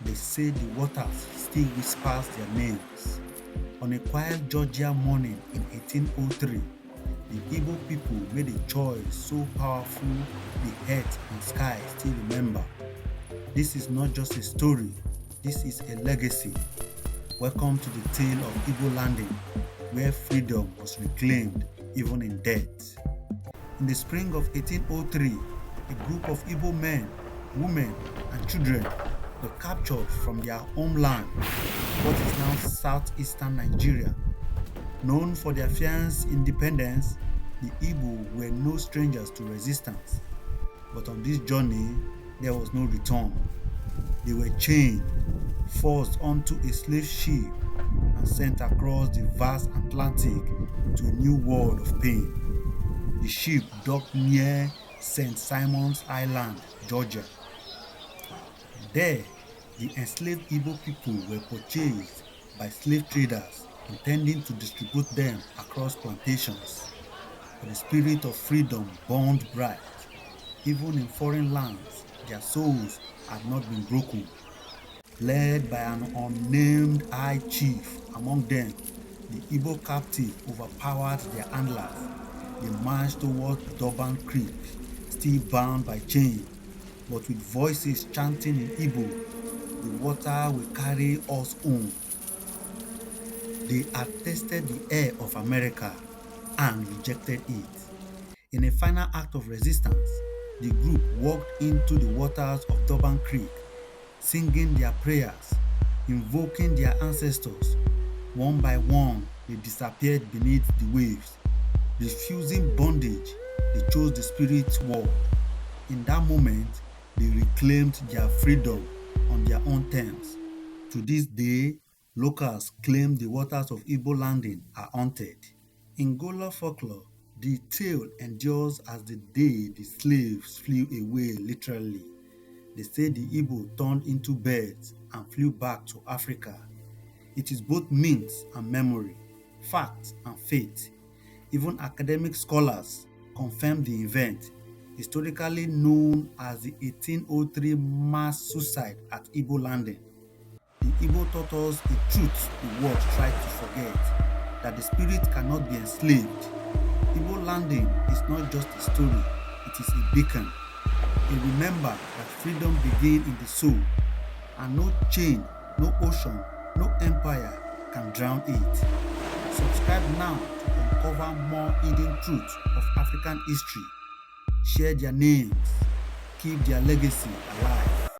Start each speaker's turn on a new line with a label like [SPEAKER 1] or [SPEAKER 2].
[SPEAKER 1] They say the waters still whispers their names. On a quiet Georgia morning in 1803, the Igbo people made a choice so powerful the earth and sky still remember. This is not just a story, this is a legacy. Welcome to the tale of Igbo Landing, where freedom was reclaimed even in death. In the spring of 1803, a group of Igbo men, women, and children were captured from their homeland, what is now southeastern Nigeria. Known for their fierce independence, the Igbo were no strangers to resistance. But on this journey, there was no return. They were chained, forced onto a slave ship, and sent across the vast Atlantic to a new world of pain. The ship docked near St. Simon's Island, Georgia. There, the enslaved Igbo people were purchased by slave traders intending to distribute them across plantations. But the spirit of freedom burned bright. Even in foreign lands, their souls had not been broken. Led by an unnamed high chief among them, the Igbo captive overpowered their handlers. They marched towards Durban Creek, still bound by chains, but with voices chanting in Igbo, "The water will carry us home." They had tasted the air of America and rejected it. In a final act of resistance, the group walked into the waters of Durban Creek, singing their prayers, invoking their ancestors. One by one, they disappeared beneath the waves. Refusing bondage, they chose the spirit world. In that moment, they reclaimed their freedom on their own terms. To this day, locals claim the waters of Igbo Landing are haunted. In Gullah folklore, the tale endures as the day the slaves flew away literally. They say the Igbo turned into birds and flew back to Africa. It is both myth and memory, fact and faith. Even academic scholars confirm the event, historically known as the 1803 mass suicide at Igbo Landing. The Igbo taught us a truth the world tried to forget, that the spirit cannot be enslaved. Igbo Landing is not just a story, it is a beacon. A remember that freedom begins in the soul, and no chain, no ocean, no empire can drown it. Subscribe now to uncover more hidden truths of African history. Share their names, keep their legacy alive.